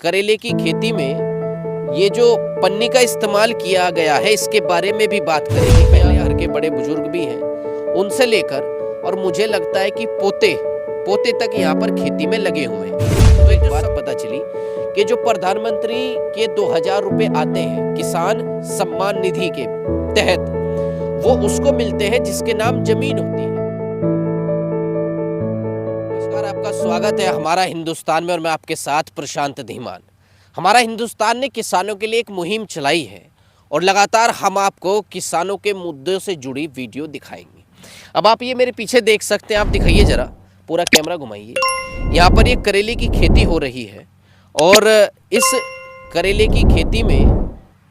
करेले की खेती में ये जो पन्नी का इस्तेमाल किया गया है इसके बारे में भी बात करेंगे। पहले घर के बड़े बुजुर्ग भी हैं, उनसे लेकर और मुझे लगता है कि पोते पोते तक यहाँ पर खेती में लगे हुए हैं। तो एक बात पता चली कि जो प्रधानमंत्री के 2000 रुपए आते हैं किसान सम्मान निधि के तहत, वो उसको मिलते हैं जिसके नाम जमीन होती है। नमस्कार, आपका स्वागत है हमारा हिंदुस्तान में और मैं आपके साथ प्रशांत धीमान। हमारा हिंदुस्तान ने किसानों के लिए एक मुहिम चलाई है और लगातार हम आपको किसानों के मुद्दों से जुड़ी वीडियो दिखाएंगे। अब आप ये मेरे पीछे देख सकते हैं, आप दिखाइए जरा, पूरा कैमरा घुमाइए। यहाँ पर ये करेले की खेती हो रही है और इस करेले की खेती में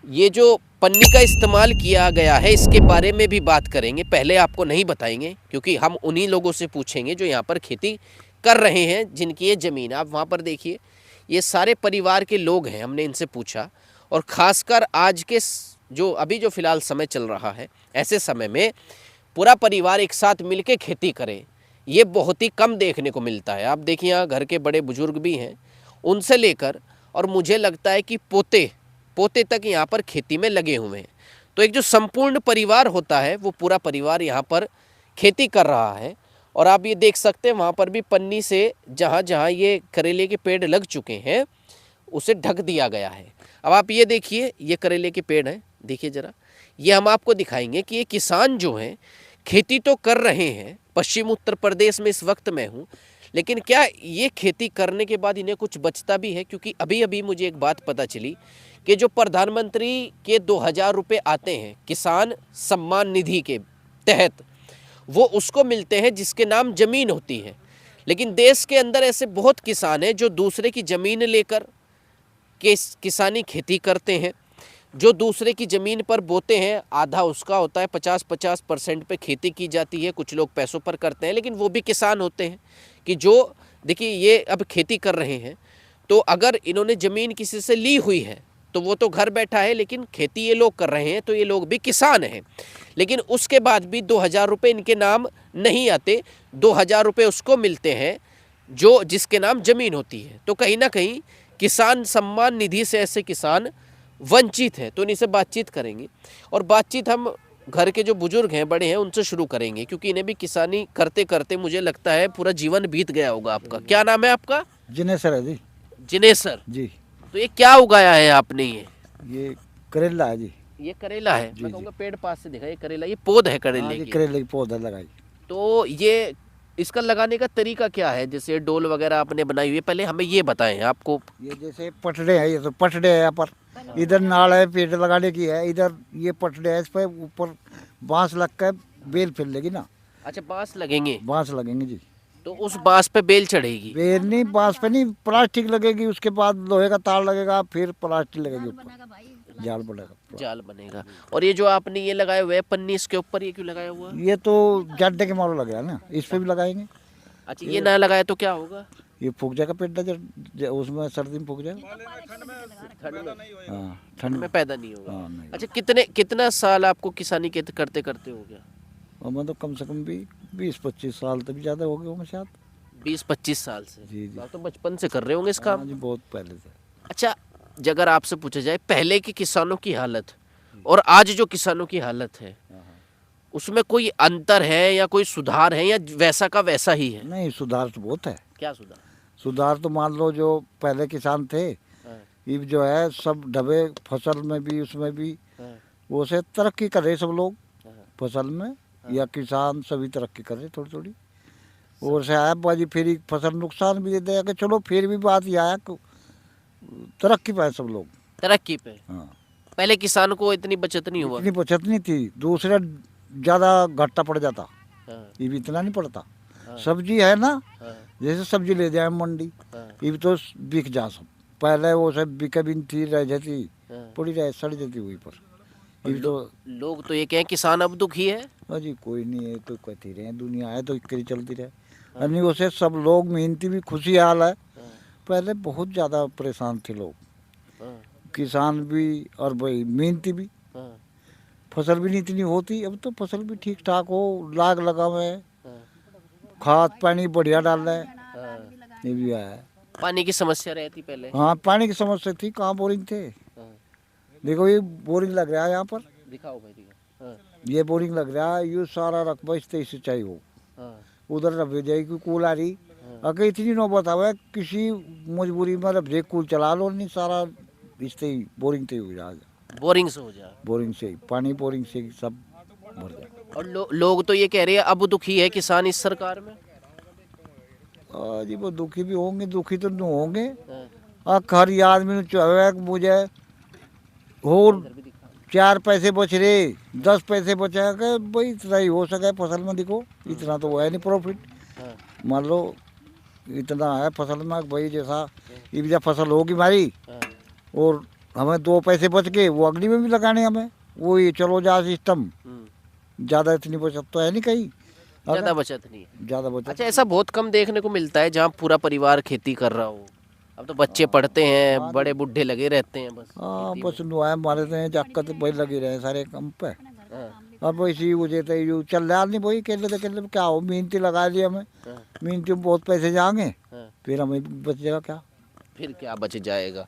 ये जो पन्नी का इस्तेमाल किया गया है इसके बारे में भी बात करेंगे। पहले आपको नहीं बताएंगे क्योंकि हम उन्हीं लोगों से पूछेंगे जो यहाँ पर खेती कर रहे हैं, जिनकी ये ज़मीन, आप वहाँ पर देखिए, ये सारे परिवार के लोग हैं। हमने इनसे पूछा और ख़ासकर आज के जो फ़िलहाल समय चल रहा है, ऐसे समय में पूरा परिवार एक साथ मिलके खेती करे, ये बहुत ही कम देखने को मिलता है। आप देखिए, यहाँ घर के बड़े बुजुर्ग भी हैं, उनसे लेकर और मुझे लगता है कि पोते पोते तक यहाँ पर खेती में लगे हुए हैं। तो एक जो संपूर्ण परिवार होता है वो पूरा परिवार यहाँ पर खेती कर रहा है। और आप ये देख सकते हैं, वहाँ पर भी पन्नी से जहाँ जहाँ ये करेले के पेड़ लग चुके हैं उसे ढक दिया गया है। अब आप ये देखिए, ये करेले के पेड़ हैं, देखिए ज़रा, ये हम आपको दिखाएंगे कि ये किसान जो हैं खेती तो कर रहे हैं। पश्चिम उत्तर प्रदेश में इस वक्त मैं हूँ, लेकिन क्या ये खेती करने के बाद इन्हें कुछ बचता भी है? क्योंकि अभी अभी मुझे एक बात पता चली कि जो प्रधानमंत्री के 2000 रुपये आते हैं किसान सम्मान निधि के तहत, वो उसको मिलते हैं जिसके नाम ज़मीन होती है। लेकिन देश के अंदर ऐसे बहुत किसान हैं जो दूसरे की ज़मीन लेकर किसानी खेती करते हैं, जो दूसरे की ज़मीन पर बोते हैं। आधा उसका होता है, 50% पे खेती की जाती है। कुछ लोग पैसों पर करते हैं, लेकिन वो भी किसान होते हैं कि जो देखिए ये अब खेती कर रहे हैं। तो अगर इन्होंने ज़मीन किसी से ली हुई है तो वो तो घर बैठा है, लेकिन खेती ये लोग कर रहे हैं, तो ये लोग भी किसान हैं। लेकिन उसके बाद भी 2000 रुपये इनके नाम नहीं आते। 2000 रुपये उसको मिलते हैं जो जिसके नाम ज़मीन होती है। तो कहीं ना कहीं किसान सम्मान निधि से ऐसे किसान वंचित हैं। तो इनसे बातचीत करेंगे और बातचीत हम घर के जो बुजुर्ग हैं, बड़े हैं, उनसे शुरू करेंगे, क्योंकि इन्हें भी किसानी करते करते मुझे लगता है पूरा जीवन बीत गया होगा। आपका क्या नाम है? आपका? जिनेसर है जी। जिनेसर जी। तो ये क्या उगाया है आपने? ये करेला है जी। ये करेला है? जी, मैं कहूँगा पेड़ पास से दिखा, ये करेला, ये पौध है करेले की। करेले की पौधा लगाई। तो ये इसका लगाने का तरीका क्या है? जैसे डोल वगैरह आपने बनाई हुई है, पहले हमें ये बताएं। आपको ये जैसे पटड़े है, ये तो पटड़े है, यहाँ पर इधर नाल है, पेड़ लगाने की है, इधर ये पटड़े है, इस पर ऊपर बांस लग कर बेल फिर लेगी ना। अच्छा, बांस लगेंगे? बांस लगेंगे जी। तो उस बांस पे बेल चढ़ेगी? बेल नहीं, बांस पे नहीं, प्लास्टिक लगेगी, उसके बाद लोहे का तार लगेगा, फिर प्लास्टिक लगेगी ऊपर, जाल बनेगा। जाल बनेगा। और ये जो आपने ये लगाए हुए है पन्नी, इसके ऊपर ये क्यों लगाया हुआ है? ये तो गड्ढे के मारो लगे ना, इस पे भी लगाएंगे। अच्छा, ये ना लगाए तो क्या होगा? ये फूक जाएगा पेड़, उसमें सर्दी में फूक जाएगा। ठंड में पैदा नहीं होगा। नहीं। अच्छा, कितना साल आपको किसानी के करते करते हो गया? और मतलब कम से कम भी 20-25 साल तक भी ज़्यादा हो गए होंगे शायद। 20-25 साल से? जी जी। आप तो बचपन से कर रहे होंगे इस काम? जी, बहुत पहले से। अच्छा, अगर आपसे पूछा जाए पहले के किसानों की हालत और आज जो किसानों की हालत है, उसमें कोई अंतर है या कोई सुधार है या वैसा का वैसा ही है? नहीं, सुधार तो बहुत है। क्या सुधार? सुधार तो मान लो, जो पहले किसान थे, ये जो है सब ढबे फसल में भी, उसमें भी वो से तरक्की कर रहे सब लोग, फसल में या किसान सभी तरक्की कर रहे थोड़ी थोड़ी। और से आया बाजी, फिर फसल नुकसान भी दे देगा, चलो फिर भी बात ये आया कि तरक्की पाए सब लोग, तरक्की पे। हाँ। पहले किसान को इतनी बचत नहीं हुआ? इतनी बचत नहीं थी, दूसरा ज़्यादा घाटा पड़ जाता, ये भी इतना नहीं पड़ता। सब्जी है ना, जैसे सब्जी ले जाए मंडी, ये भी तो बिक जा सब। पहले वो सब बिके भी नहीं थी, रह जाती, पड़ी रह सड़ जाती वहीं पर। ये तो लोग तो ये कहें किसान अब दुखी है। अजी कोई नहीं है, तो कहती रहे, दुनिया है तो इक्करी चलती रहे। अन्य उसे सब लोग मेहनती भी, खुशी हाल है। पहले बहुत ज़्यादा परेशान थे लोग, किसान भी और भाई मेहनती भी। फसल भी नहीं इतनी होती, अब तो फसल भी ठीक ठाक हो, लाग लगा हुआ है, खाद पानी बढ़िया डाल रहा है, ये भी आया है। पानी की समस्या रहती पहले। हाँ पानी की समस्या थी, कहाँ बोरिंग थे। हाँ, देखो ये बोरिंग लग रहा है यहाँ पर, दिखाओ भाई दिखाओ। हाँ, ये बोरिंग लग रहा है, ये सारा रकबा इस तरह से चाहिए हो, हाँ, उधर रख जाएगी कूल आ रही। अगर इतनी नौबत आवे किसी मजबूरी में रख कूल चला लो, नहीं सारा इस तरह बोरिंग से हो जाएगा। बोरिंग से हो जाए। बोरिंग से ही पानी, बोरिंग से ही सब भर जाए। और लोग तो ये कह रहे हैं अब दुखी है किसान इस सरकार में। जी वो दुखी भी होंगे, दुखी तो नहीं होंगे। हाँ, हर आदमी ने चाहे कि मुझे और 4 पैसे बच रहे, 10 पैसे बचा के भाई इतना ही हो सके फसल में। देखो इतना तो है नहीं प्रॉफिट, हाँ, मान लो इतना है फसल में भाई, जैसा जब फसल होगी हमारी हाँ, और हमें 2 पैसे बच गए, वो अगली में भी लगाने हमें, वो ये चलो जा सिस्टम। ज़्यादा इतनी बचत तो है नहीं कहीं, ज्यादा बचत नहीं है। ज़्यादा बचत। अच्छा, ऐसा बहुत कम देखने को मिलता है जहाँ पूरा परिवार खेती कर रहा हो। अब तो बच्चे पढ़ते हैं, बड़े बूढ़े लगे रहते हैं बस हाँ खेती बस नुआए मारे थे जाकर तो भाई लगे रहे सारे काम पे। में। हाँ, अब इसी वजह से यू चल रहा नहीं भाई, केले क्या हो, मेहनती लगा लिया हमें, हाँ, मेहनती में बहुत पैसे जाएंगे, हाँ, फिर हमें बचेगा क्या। फिर क्या बच जाएगा।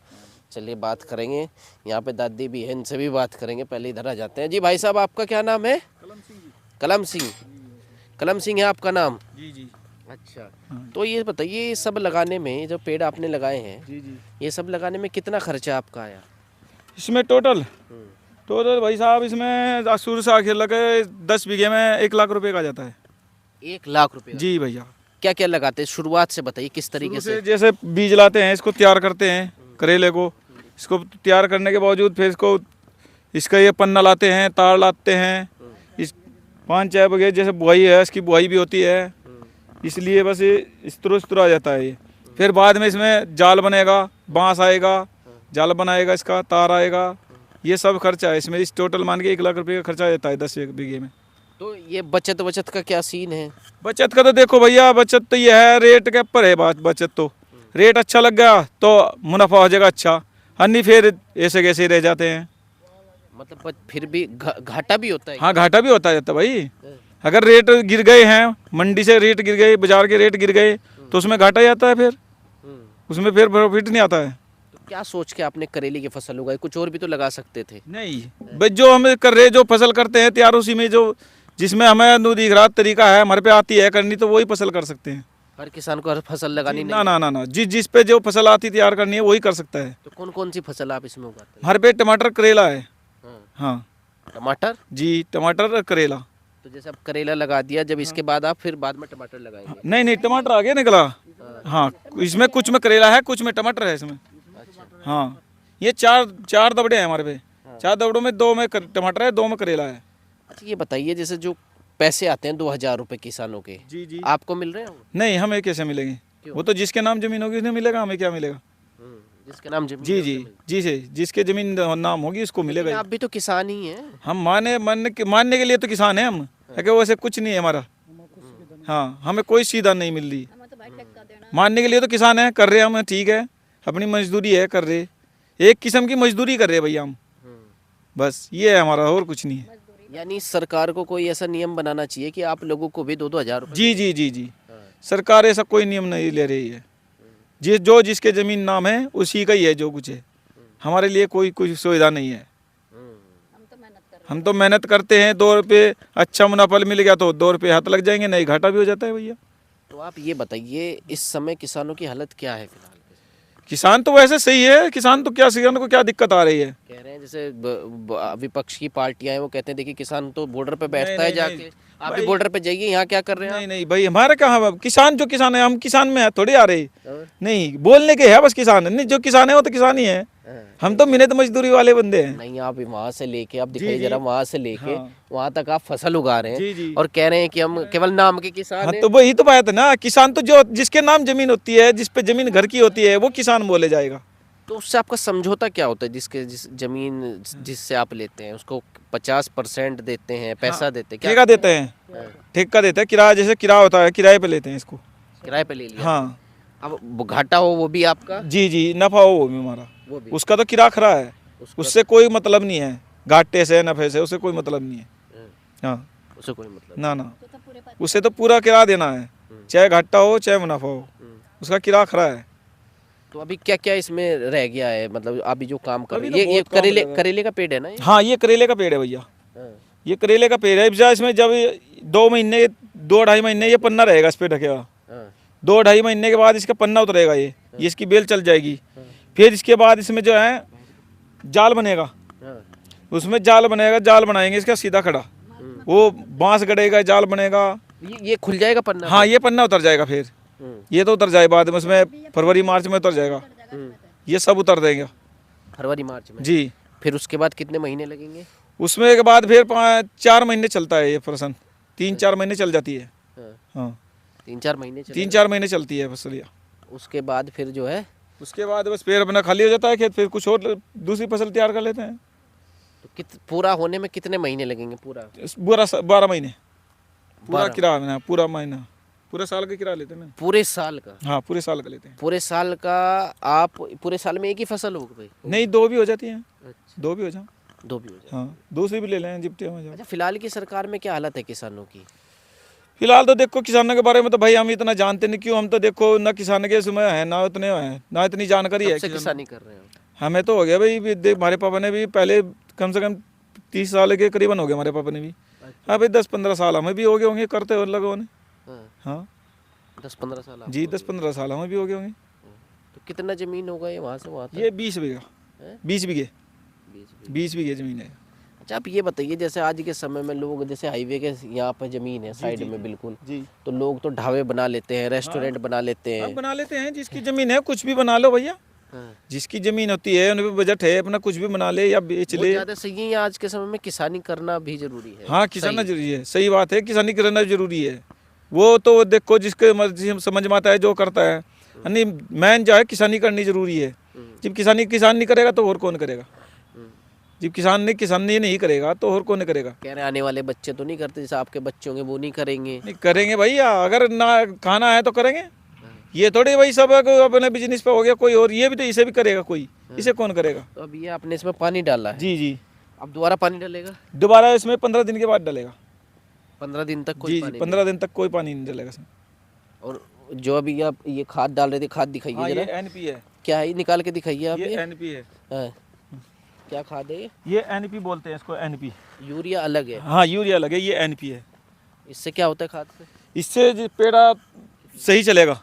चलिए बात करेंगे, यहाँ पे दादी भी है, इनसे भी बात करेंगे। पहले इधर आ जाते हैं। जी भाई साहब, आपका क्या नाम है? कलम सिंह। कलम सिंह है आपका नाम? जी जी। अच्छा, तो ये बताइए, ये सब लगाने में, जो पेड़ आपने लगाए हैं, जी जी। ये सब लगाने में कितना खर्चा आपका आया? इसमें टोटल भाई साहब, इसमें शुरू से आखिर लगे 10 बीघे में 1 लाख रुपए का जाता है। 1 लाख रुपए? जी भैया। क्या क्या लगाते हैं, शुरुआत से बताइए किस तरीके शुरू से? से जैसे बीज लाते हैं, इसको तैयार करते हैं, करेले को। इसको तैयार करने के बावजूद फिर इसका ये पन्ना लाते हैं, तार लाते हैं। इस 5-6 बीघे जैसे बुआई है, इसकी बुआई भी होती है, इसलिए बस ये इस तरह आ जाता है ये। फिर बाद में इसमें जाल बनेगा, बांस आएगा, जाल बनाएगा, इसका तार आएगा, ये सब खर्चा है इसमें। इस टोटल मान के 1 लाख रुपए का खर्चा आता है 10 बीघे में। तो ये बचत का क्या सीन है? बचत का तो देखो भैया, बचत तो ये है, रेट के ऊपर है बात। बचत तो रेट अच्छा लग गया तो मुनाफा हो जाएगा अच्छा, अन्य फिर ऐसे कैसे रह जाते हैं। मतलब फिर भी घाटा भी होता है? हाँ घाटा भी होता है भाई। अगर रेट गिर गए हैं, मंडी से रेट गिर गए, बाजार के रेट गिर गए, तो उसमें घाटा ही आता है, फिर उसमें फिर प्रॉफिट नहीं आता है। तो क्या सोच के आपने करेले की फसल उगाई? कुछ और भी तो लगा सकते थे। नहीं भाई, जो हम कर रहे, जो फसल करते हैं तैयार, उसी में जो जिसमें हमें दिख रहा तरीका है, हमारे पे आती है करनी, तो वही फसल कर सकते हैं। हर किसान को हर फसल लगानी ना नहीं? ना ना ना, जिस पे जो फसल आती तैयार करनी है वही कर सकता है। तो कौन कौन सी फसल आप इसमें उगाते हैं? हमारे पे टमाटर करेला है। हाँ, हाँ टमाटर? जी, टमाटर करेला। तो जैसे अब करेला लगा दिया, जब इसके बाद आप फिर बाद में टमाटर लगाएंगे? नहीं नहीं, टमाटर आगे निकला। हाँ, इसमें कुछ में करेला है, कुछ में टमाटर है इसमें। अच्छा। हाँ, ये चार दबड़े हैं हमारे पे। 4 दबड़ों में 2 में टमाटर है, 2 में करेला है। अच्छा, ये बताइए, जैसे जो पैसे आते हैं 2000 रुपए किसानों के, जी जी। आपको मिल रहे हैं वो? नहीं, हमें कैसे मिलेंगे? वो तो जिसके नाम जमीन होगी उसने मिलेगा, हमें क्या मिलेगा? जिसके नाम जमीन जी है, जी उसे मिल- जी से जिसके जमीन नाम होगी उसको लेकिन मिलेगा। आप भी तो किसान ही हैं। हम मानने के लिए तो किसान हैं हम, है वैसे कुछ नहीं है हमारा। हाँ, हमें कोई सीधा नहीं मिल रही। मानने के लिए तो किसान है, कर रहे हम, ठीक है, अपनी मजदूरी है, कर रहे, एक किस्म की मजदूरी कर रहे भैया हम। बस ये है हमारा, और कुछ नहीं है। यानी सरकार को कोई ऐसा नियम बनाना चाहिए कि आप लोगों को भी 2-2 हजार रुपए। जी जी जी जी, सरकार ऐसा कोई नियम नहीं ले रही है। जिसके जमीन नाम है उसी का ही है जो कुछ है। हमारे लिए कोई सुविधा नहीं है। हम तो मेहनत करते हैं, 2 रुपये अच्छा मुनाफा मिल गया तो 2 रुपये हाथ लग जाएंगे, नहीं घाटा भी हो जाता है भैया। तो आप ये बताइए, इस समय किसानों की हालत क्या है फिलहाल? किसान तो वैसे सही है, किसान को क्या दिक्कत आ रही है? कह रहे हैं जैसे विपक्ष की पार्टियां हैं, वो कहते हैं देखिए किसान तो बॉर्डर पे बैठता है नहीं, जाके। आप भी बॉर्डर पे जाइए, यहाँ क्या कर रहे हैं नहीं नहीं भाई, हमारे कहाँ किसान, जो किसान है हम किसान में है थोड़ी आ रहे। आप? नहीं, बोलने के है बस किसान, नहीं जो किसान है वो तो किसान ही है। हम तो मेहनत मजदूरी वाले बंदे हैं। नहीं, आप वहां से लेके, आप जी, दिखाइए जी। जरा, वहां से लेके हाँ। वहां तक आप फसल उगा रहे जी, हैं जी। और कह रहे हैं कि हम केवल नाम के किसान हाँ, हैं। तो वही तो बात है ना, किसान तो जो जिसके नाम जमीन होती है, जिस पे जमीन घर की होती है, वो किसान बोले जाएगा। तो उससे आपका समझौता क्या होता है? जिस जमीन जिससे आप लेते हैं उसको 50% देते हैं, पैसा देते हैं, क्या ठेका देते हैं, हाँ, ठेका देते हैं, किराया, जैसे किराया होता है, किराए पे लेते हैं इसको। किराए पे ले लिया? हाँ अब घाटा हो वो भी आपका? जी जी, नफा हो वो भी हमारा, वो भी उसका तो किराया खरा है, उसका- उससे कोई मतलब नहीं है, घाटे से नफे से उससे कोई मतलब नहीं है। हाँ, उसे कोई मतलब ना ना, उससे तो पूरा किराया देना है, चाहे घाटा हो चाहे मुनाफा हो, उसका किराया खरा है। तो अभी क्या क्या इसमें रह गया है, मतलब अभी जो काम कर अभी रहे तो ये बहुत काम करेले लगा। करेले का पेड़ है ना ये? हाँ ये करेले का पेड़ है भैया, हाँ, ये करेले का पेड़ है। भैया इसमें जब 2 महीने 2-2.5 महीने ये पन्ना रहेगा इस पे ढके हुआ। हाँ, 2-2.5 महीने के बाद इसका पन्ना उतरेगा, ये इसकी बेल चल जाएगी। फिर इसके बाद इसमें जो है जाल बनेगा, हाँ, उसमें जाल बनेगा, जाल बनाएंगे इसका सीधा खड़ा, वो बांस गड़ेगा, जाल बनेगा। ये खुल जाएगा पन्ना? हाँ ये पन्ना उतर जाएगा, फिर हम्म, ये तो उतर जाए बाद में, उसमें फरवरी मार्च में उतर जाएगा, हम्म, ये सब उतर देंगे फरवरी मार्च में? जी। फिर उसके बाद कितने महीने लगेंगे? उसमें के बाद फिर 4 महीने चलता है ये फसल, 3-4 महीने चल जाती है। हाँ, हाँ 3-4 महीने चलेगा। 3-4 महीने चलती है फसल। उसके बाद फिर जो है उसके बाद बस पेड़ अपना खाली हो जाता है खेत, फिर कुछ और दूसरी फसल तैयार कर लेते हैं। तो पूरा होने में कितने महीने लगेंगे पूरा? 12 महीने पूरा 12 किराया ना, पूरा महीना, पूरे साल का किराया लेते हैं ना। पूरे साल का? हाँ पूरे साल का लेते हैं। पूरे साल का? आप पूरे साल में एक ही फसल होगी भाई? नहीं 2 भी हो जाती हैं, अच्छा, 2 भी हो जाए। 2 भी हो जाए। हाँ दूसरी भी ले लें जिप्टे में जाओ। अच्छा, फिलहाल की सरकार में क्या हालत है किसानों की? फिलहाल तो देखो किसानों के बारे में तो भाई हम इतना जानते नहीं, क्यों, हम तो देखो ना किसान के इसमें है ना उतने है ना इतनी जानकारी है। कब से किसानी कर रहे हो? हमें तो हो गया भाई, देख हमारे पापा ने भी पहले कम से कम 30 साल के करीबन हो गए हमारे पापा ने भी। हाँ भाई 10-15 साल हमें भी हो गए होंगे करते हुए लोगों ने। हाँ, हाँ 10-15 साल आपको जी हो गए। 10-15 साल हमें भी हो गए होंगे। तो कितना जमीन होगा ये वहाँ से वहाँ तक? ये 20 बीघा, हैं? 20 बीघे, 20 बीघे। 20 बीघे जमीन है। अच्छा, आप ये बताइए, जैसे आज के समय में लोग, जैसे हाईवे के यहाँ पर जमीन है साइड में बिल्कुल, जी तो लोग तो ढाबे बना लेते हैं, रेस्टोरेंट बना लेते अब हैं। बना लेते हैं, जिसकी जमीन है कुछ भी बना लो भैया, हाँ, जिसकी जमीन होती है उनके बजट है अपना कुछ भी बना ले या बेच वो ले। ज़्यादा सही है, या आज के समय में किसानी करना भी जरूरी है? हाँ किसाना जरूरी है, सही बात है, किसानी करना जरूरी है। वो तो देखो जिसके मर्जी समझ में आता है जो करता है, यानी मेन जो है किसानी करनी जरूरी है। जब किसान नहीं करेगा तो और कौन करेगा? जब किसानी नहीं करेगा तो और कौन करेगा? कह रहे आने वाले बच्चे तो नहीं करते, जैसे आपके बच्चे होंगे वो नहीं करेंगे। नहीं करेंगे भैया, अगर ना खाना है तो करेंगे। ये थोड़ी भाई सब अपने बिजनेस पे हो गया कोई और, ये भी तो इसे भी करेगा कोई, इसे कौन करेगा? तो अब ये आपने इसमें पानी डाला है, जी जी, अब दोबारा पानी डालेगा? दोबारा इसमें 15 दिन के बाद डालेगा। 15 दिन तक कोई जी पानी जी नहीं? 15 दिन तक कोई पानी नहीं डालेगा इसमें। और जो अभी आप ये खाद डाल रहे थे, खाद दिखाइए हाँ ये जरा, एनपी है, क्या है, निकाल के दिखाइए आप। ये ये एनपी है, हाँ, क्या खाद है ये? ये एनपी बोलते हैं इसको, एनपी। यूरिया अलग है? हाँ यूरिया लगे, ये एनपी है। इससे क्या होता है खाद से? इससे पेड़ा सही चलेगा,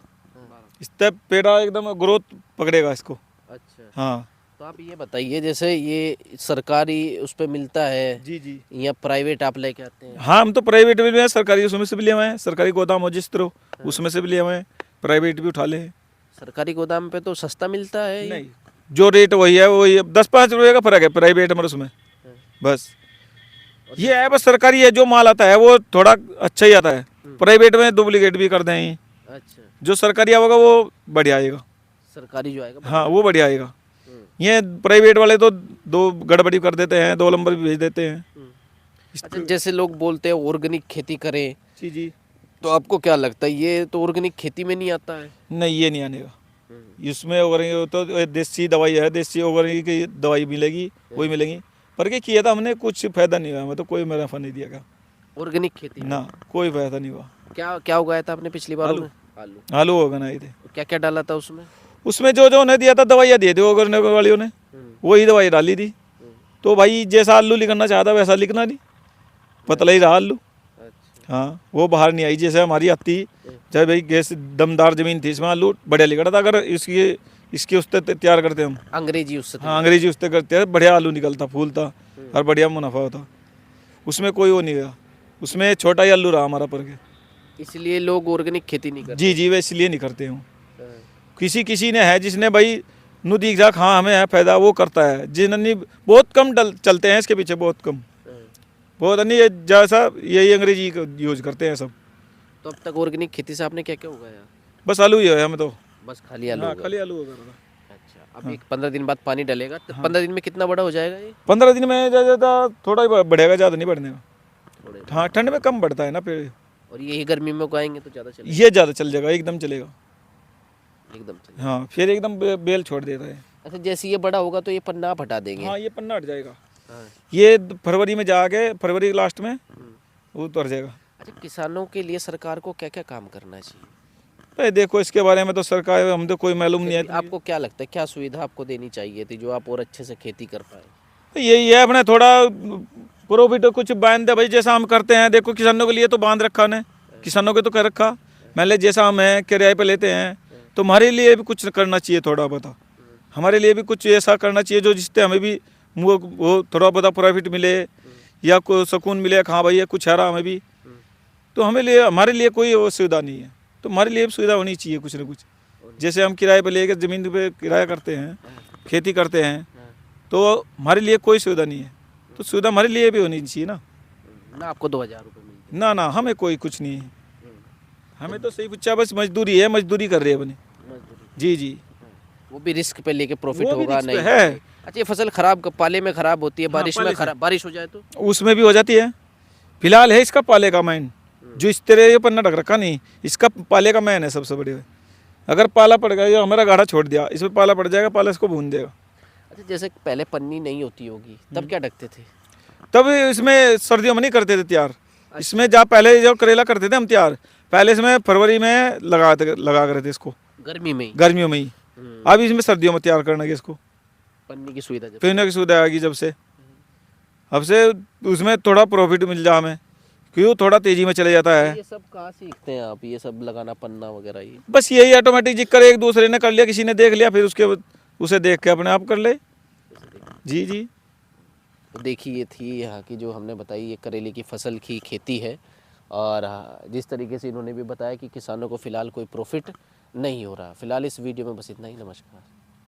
इससे पेड़ा एकदम ग्रोथ पकड़ेगा इसको। अच्छा, हाँ तो आप ये बताइए, जैसे ये सरकारी उस पे मिलता है जी जी, या प्राइवेट आप लेके आते हैं? हाँ हम तो प्राइवेट भी हैं, सरकारी उसमें से भी लिए हुए हैं, सरकारी गोदाम हो जिस तरह उसमें से भी लिए हुए हैं, प्राइवेट भी उठा ले हैं। सरकारी गोदाम पे तो सस्ता मिलता है ये? नहीं जो रेट वही है, वही 10-5 रुपये का फर्क है प्राइवेट में उसमें, बस ये है। बस सरकारी है जो माल आता है वो थोड़ा अच्छा ही आता है, प्राइवेट में डुप्लीकेट भी कर दें। अच्छा, जो सरकारी आएगा वो बढ़िया आएगा, सरकारी जो आएगा। हाँ वो बढ़िया आएगा। ये प्राइवेट वाले तो 2 गड़बड़ी कर देते हैं, 2 नंबर भी भेज देते हैं। अच्छा, जैसे लोग बोलते हैं ऑर्गेनिक खेती करें, जी जी, तो आपको क्या लगता है ये तो ऑर्गेनिक खेती में नहीं आता है? नहीं ये नहीं आनेगा इसमें। ऑर्गेनिक तो देसी दवाई है, देसी ऑर्गेनिक की दवाई मिलेगी, वही मिलेगी। पर क्या किया था हमने, कुछ फायदा नहीं हुआ, हमें तो कोई मुनाफा नहीं दिया गया ऑर्गेनिक खेती में? ना, कोई फायदा नहीं हुआ। क्या क्या उगाया था आपने पिछली बार? आलू। में आलू। आलू organic थे, क्या क्या डाला था उसमें? उसमें जो जो उन्हें दिया था दवाइयाँ दिए थे ऑर्गेनिक वालियों ने, वही दवाई डाली थी। तो भाई जैसा आलू लिखना चाहता वैसा लिखना नहीं, पतला ही रहा आलू। अच्छा, हाँ वो बाहर नहीं आई जैसे हमारी आती, चाहे भाई गैस दमदार जमीन थी, इसमें आलू बढ़िया लिख रहा था। अगर इसकी उससे तैयार करते हम, अंग्रेजी उससे हाँ अंग्रेजी उससे करते हैं, बढ़िया आलू निकलता, फूलता और बढ़िया मुनाफा होता। उसमें कोई वो नहीं गया, उसमें छोटा ही आलू रहा हमारा पर के। इसलिए लोग ऑर्गेनिक खेती नहीं करते। जी जी, वे इसलिए नहीं करते हूँ। हाँ, किसी ने है जिसने भाई नु दीख जा, हाँ हमें है फायदा, वो करता है। जिन्होंने बहुत कम चलते हैं इसके पीछे, बहुत कम, हाँ। बहुत नहीं ये जैसा यही अंग्रेजी यूज करते हैं सब। तो अब तक ऑर्गेनिक खेती से आपने क्या क्या उगाया? बस आलू ही है हमें तो, बस खाली आलू हाँ उगाया। खाली आलू वगैरह था। अच्छा, अब 15 दिन बाद पानी डालेगा, तो 15 दिन में कितना बड़ा हो जाएगा ये? 15 दिन में ज़्यादा थोड़ा ही बढ़ेगा, ज़्यादा नहीं बढ़ने का। थोड़े। हाँ ठंड में कम बढ़ता है ना पेड़, और यही गर्मी में उगाएंगे तो ज़्यादा चलेगा? ये ज़्यादा चल जाएगा, एकदम चलेगा। एकदम चलेगा। हाँ फिर एकदम बेल छोड़ देता है। अच्छा, जैसे ये बड़ा होगा तो ये पन्ना आप हटा देंगे? हाँ ये पन्ना हट जाएगा, हाँ। ये फरवरी में जाके, फरवरी के लास्ट में वो उतर जाएगा। अच्छा, किसानों के लिए सरकार को क्या क्या काम करना चाहिए? भाई देखो इसके बारे में तो सरकार हम तो कोई मालूम नहीं है। आपको क्या लगता है क्या सुविधा आपको देनी चाहिए थी जो आप और अच्छे से खेती कर पाए? यही है अपने थोड़ा प्रॉफिट कुछ बांध दे भाई, जैसा हम करते हैं। देखो किसानों के लिए तो बांध रखा ने, किसानों के तो कर रखा। मान ले जैसा हम है किराए पे लेते हैं, तो हमारे लिए भी कुछ करना चाहिए थोड़ा बता। हमारे लिए भी कुछ ऐसा करना चाहिए जो जिससे हमें भी वो थोड़ा बहुत प्रॉफिट मिले या कोई सुकून मिले। हाँ भाई ये कुछ है रहा हमें भी, तो हमारे लिए कोई वो सुविधा नहीं है। तो हमारे लिए भी सुविधा होनी चाहिए कुछ ना कुछ। जैसे हम किराए पे लेकर ज़मीन पे किराया करते हैं, खेती करते हैं, तो हमारे लिए कोई सुविधा नहीं है। तो सुविधा हमारे लिए भी होनी चाहिए ना। ना आपको 2000 रुपये मिलते ना ना हमें कोई कुछ नहीं है। हमें तो सही पूछा बस मजदूरी है, मजदूरी कर रहे हैं अपने। जी जी, वो भी रिस्क पे लेके प्रॉफिट वो भी होगा रिस्क पे नहीं है। अच्छा ये फसल खराब पाले में खराब होती है, बारिश में पाले से। खराब, बारिश हो जाए तो उसमें भी हो जाती है। फिलहाल है इसका पाले का मैन, जो इस तरह ये पन्ना ढक रखा नहीं, इसका पाले का मैन है सबसे बड़ी। अगर पाला पड़ गया, ये हमारा गाढ़ा छोड़ दिया, इसमें पाला पड़ जाएगा, पाला इसको भून देगा। अच्छा जैसे पहले पन्नी नहीं होती होगी तब क्या ढकते थे? तब इसमें सर्दियों में नहीं करते थे तैयार। इसमें जब पहले जब करेला करते थे हम तैयार, पहले इसमें फरवरी में लगा करते थे इसको, गर्मी में ही गर्मियों में ही। अब इसमें सर्दियों में तैयार करना है इसको। पन्नी की सुविधा जब पहनने की सुविधा आएगी जब से, अब से उसमें थोड़ा प्रॉफिट मिल जा हमें, क्यों थोड़ा तेजी में चले जाता है। ये सब कहाँ सीखते हैं आप, ये सब लगाना पन्ना वगैरह ये? बस यही ऑटोमेटिक जिक कर एक दूसरे ने कर लिया, किसी ने देख लिया, फिर उसे देख के अपने आप कर ले। जी जी, तो देखिए ये थी यहाँ की जो हमने बताई, ये करेले की फसल की खेती है। और जिस तरीके से इन्होंने भी बताया कि किसानों को फ़िलहाल कोई प्रॉफिट नहीं हो रहा। फ़िलहाल इस वीडियो में बस इतना ही। नमस्कार।